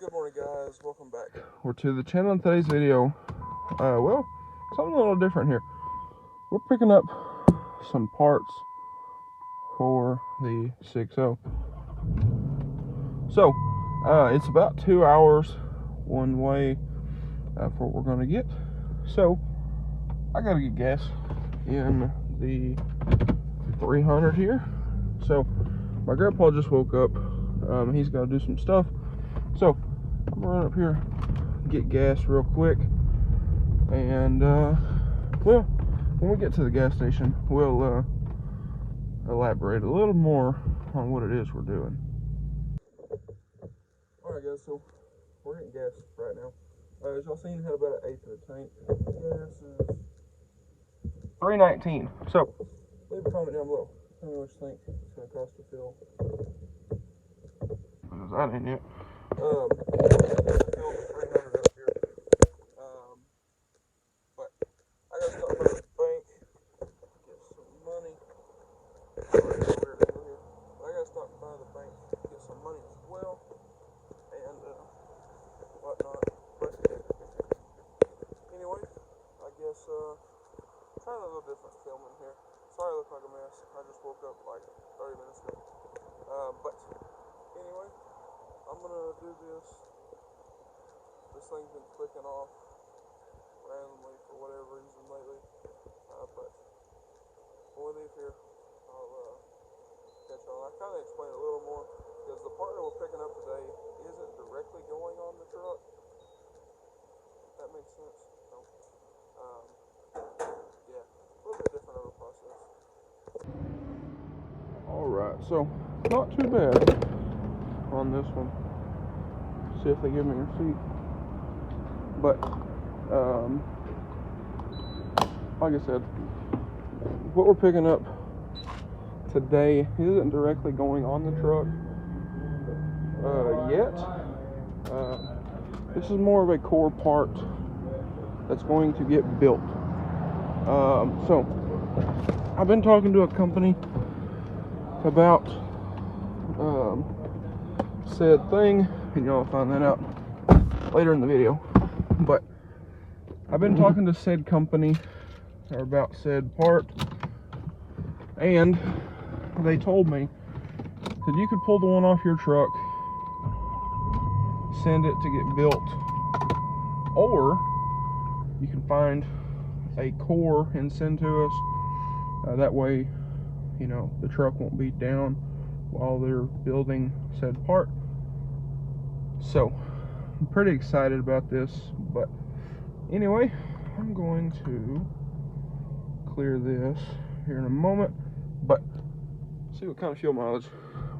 Good morning, guys. Welcome back. We're to the channel in today's video. Well, something a little different here. We're picking up some parts for the 6.0. So, it's about 2 hours one way for what we're going to get. So, I got to get gas in the 300 here. So, my grandpa just woke up. He's got to do some stuff. So, I'm going to run up here, get gas real quick, and well, when we get to the gas station, we'll elaborate a little more on what it is we're doing. Alright, guys, so we're getting gas right now. As y'all seen, had about an eighth of the tank. Gas is $3.19. So, leave a comment down below. Tell me what you think it's going to cost to fill. because that ain't it. Fill the 300 up here. But I got to stop by the bank, get some money. I got to stop by the bank, get some money as well, and whatnot. But anyway, I guess trying a little different filming here. Sorry I look like a mess. I just woke up like 30 minutes ago. But anyway, I'm gonna do this. This thing's been clicking off randomly for whatever reason lately. But when we leave here, I'll catch on. I kind of explain a little more because the part that we're picking up today isn't directly going on the truck. If that makes sense. So, yeah, a little bit different of a process. Alright, so not too bad on this one. See if they give me a receipt. But like I said, what we're picking up today isn't directly going on the truck yet. This is more of a core part that's going to get built. So I've been talking to a company about said thing, and y'all find that out later in the video. But I've been talking to said company about said part, and they told me that you could pull the one off your truck, send it to get built, or you can find a core and send to us. That way, you know, the truck won't be down while they're building said part. So I'm pretty excited about this. But anyway, I'm going to clear this here in a moment, but see what kind of fuel mileage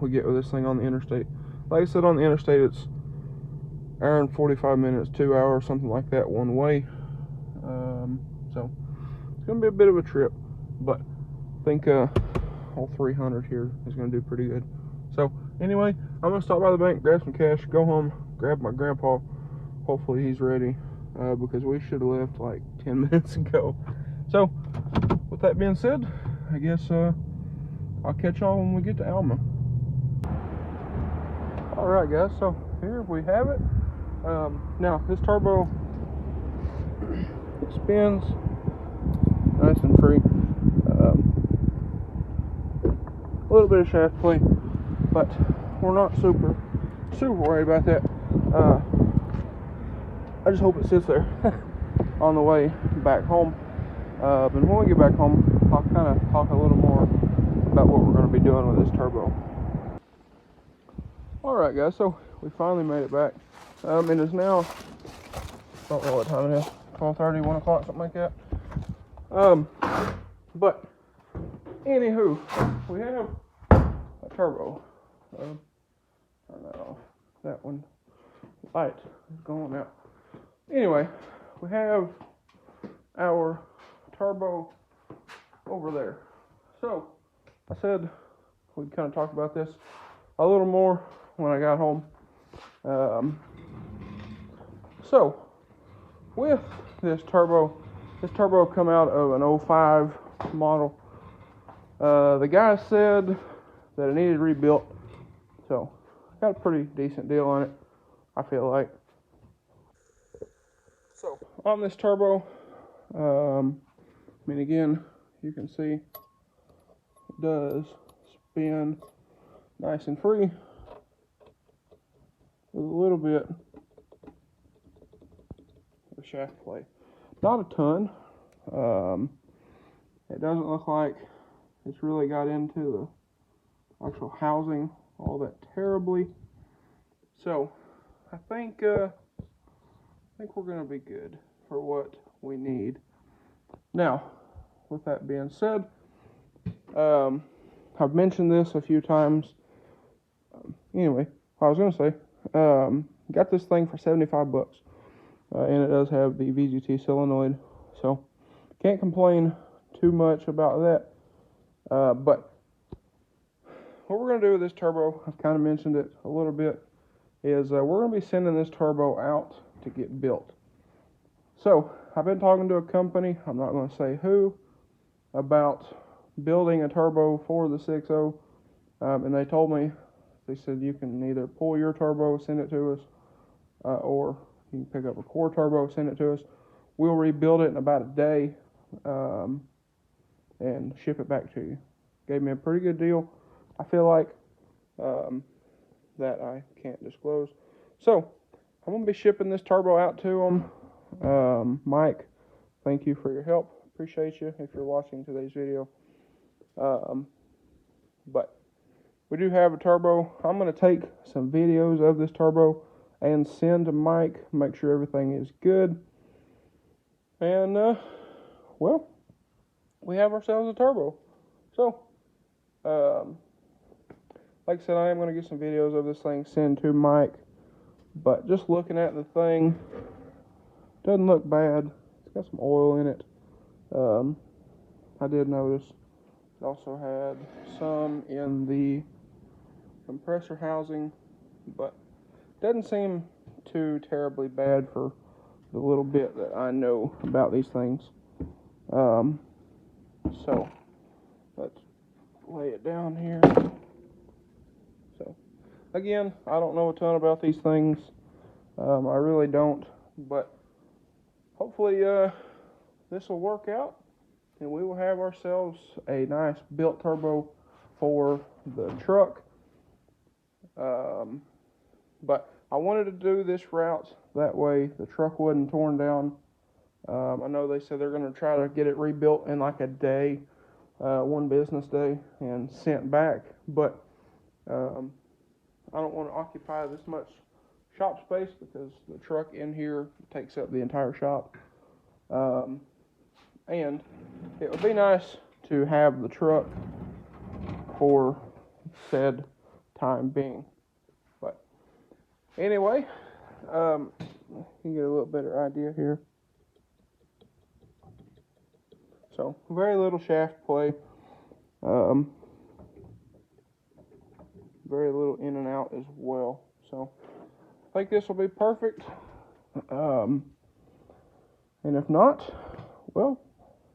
we get with this thing on the interstate. Like I said, on the interstate it's hour and 45 minutes, 2 hours, something like that one way. So it's gonna be a bit of a trip, but I think all 300 here is gonna do pretty good. So anyway, I'm gonna stop by the bank, grab some cash, go home, grab my grandpa. Hopefully he's ready, because we should have left like 10 minutes ago. So with that being said, I guess I'll catch y'all when we get to Alma. Alright guys, so here we have it. Now this turbo, it spins nice and free. A little bit of shaft play, but we're not super worried about that. I just hope it sits there on the way back home. And when we get back home, I'll kind of talk a little more about what we're going to be doing with this turbo. Alright guys, so we finally made it back. It is now, I don't know what time it is, 12:30, 1 o'clock, something like that. But anywho, we have a turbo. Turn that off. That one light is going out. Anyway, we have our turbo over there. So I said we'd kind of talk about this a little more when I got home. So with this turbo come out of an 05 model. The guy said that it needed rebuilt, so got a pretty decent deal on it. I feel like. So On this turbo, I mean, again, you can see it does spin nice and free with a little bit of shaft play. Not a ton. It doesn't look like it's really got into the actual housing all that terribly. So I think we're gonna be good for what we need. Now, with that being said, I've mentioned this a few times. Anyway, I was gonna say, got this thing for 75 bucks, and it does have the VGT solenoid, so can't complain too much about that. But what we're gonna do with this turbo, I've kind of mentioned it a little bit, is we're gonna be sending this turbo out to get built. So I've been talking to a company, I'm not gonna say who, about building a turbo for the 6.0, and they told me, they said you can either pull your turbo, send it to us, or you can pick up a core turbo, send it to us. We'll rebuild it in about a day, and ship it back to you. Gave me a pretty good deal, I feel like, that I can't disclose. So I'm gonna be shipping this turbo out to them. Mike, thank you for your help. Appreciate you if you're watching today's video. But we do have a turbo. I'm going to take some videos of this turbo and send to Mike, make sure everything is good. And, well, we have ourselves a turbo. So, like I said, I am going to get some videos of this thing, send to Mike. But just looking at the thing, doesn't look bad. It's got some oil in it. I did notice it also had some in the compressor housing, but doesn't seem too terribly bad for the little bit that I know about these things. So let's lay it down here. So again, I don't know a ton about these things. I really don't, but hopefully this will work out and we will have ourselves a nice built turbo for the truck. But I wanted to do this route that way the truck wasn't torn down. I know they said they're going to try to get it rebuilt in like a day, one business day, and sent back. But I don't want to occupy this much shop space because the truck in here takes up the entire shop. And it would be nice to have the truck for said time being. But anyway, you can get a little better idea here. So very little shaft play, very little in and out as well. So I think this will be perfect. And if not, well,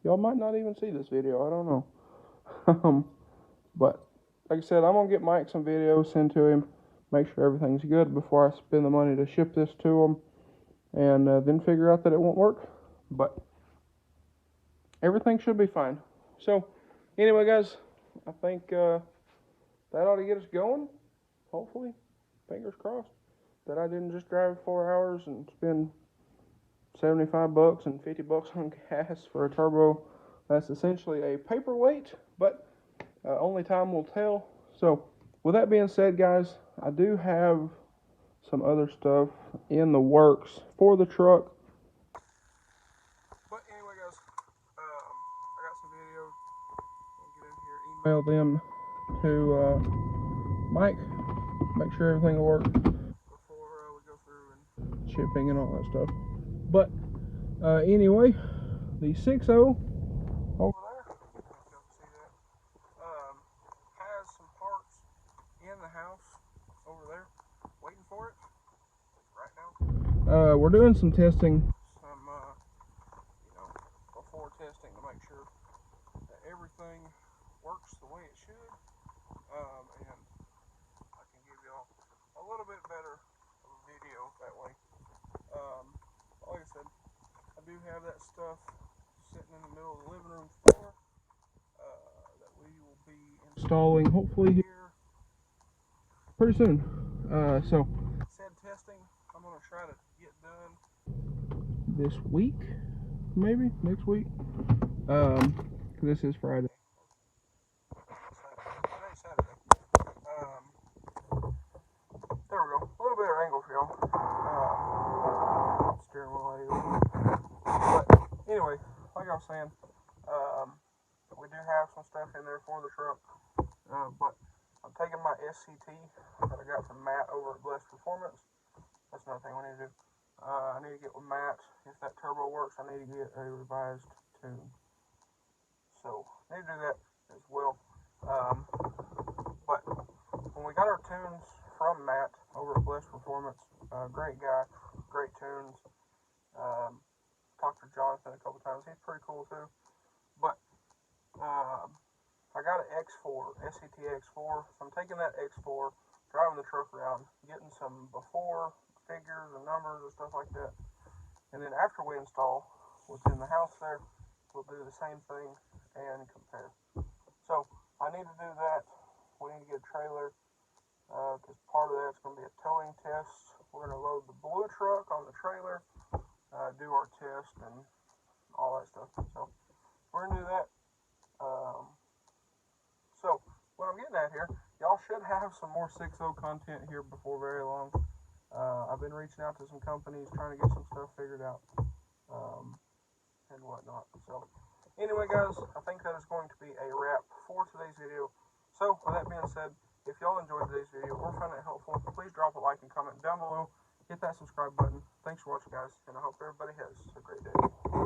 y'all might not even see this video. I don't know. But like I said, I'm gonna get Mike some videos, send to him, make sure everything's good before I spend the money to ship this to him, and then figure out that it won't work. But everything should be fine. So anyway, guys, I think that ought to get us going. Hopefully, fingers crossed that I didn't just drive 4 hours and spend 75 bucks and 50 bucks on gas for a turbo that's essentially a paperweight, but only time will tell. So with that being said, guys, I do have some other stuff in the works for the truck. But anyway, guys, I got some videos. I'll get in here, email them to Mike, make sure everything will work before we go through and shipping and all that stuff. But anyway, the 6.0 over there, I don't know if y'all can see that, has some parts in the house over there waiting for it right now. We're doing some testing, before testing to make sure that everything works the way it should, and I can give y'all a little bit better of a video do have that stuff sitting in the middle of the living room floor that we will be installing hopefully here pretty soon. So said testing I'm going to try to get done this week, maybe next week. This is Friday. Today's Saturday. There we go. A little better angle for y'all. Steering wheel. But anyway, like I was saying, we do have some stuff in there for the truck. But I'm taking my SCT that I got from Matt over at Blessed Performance. That's another thing we need to do. I need to get with Matt. If that turbo works, I need to get a revised tune. So, I need to do that as well. But when we got our tunes from Matt over at Blessed Performance, great guy, great tunes. Talked to Jonathan a couple times. He's pretty cool too. But I got an X4, SCT X4. So I'm taking that X4, driving the truck around, getting some before figures and numbers and stuff like that. And then after we install within the house there, we'll do the same thing and compare. So I need to do that. We need to get a trailer because part of that's going to be a towing test. We're going to load the blue truck on the trailer, do our test and all that stuff. So we're going to do that. So what I'm getting at here, y'all should have some more 6.0 content here before very long. I've been reaching out to some companies trying to get some stuff figured out and whatnot. So anyway guys, I think that is going to be a wrap for today's video. So with that being said, if y'all enjoyed today's video or found it helpful, please drop a like and comment down below. Hit that subscribe button. Thanks for watching guys, and I hope everybody has a great day.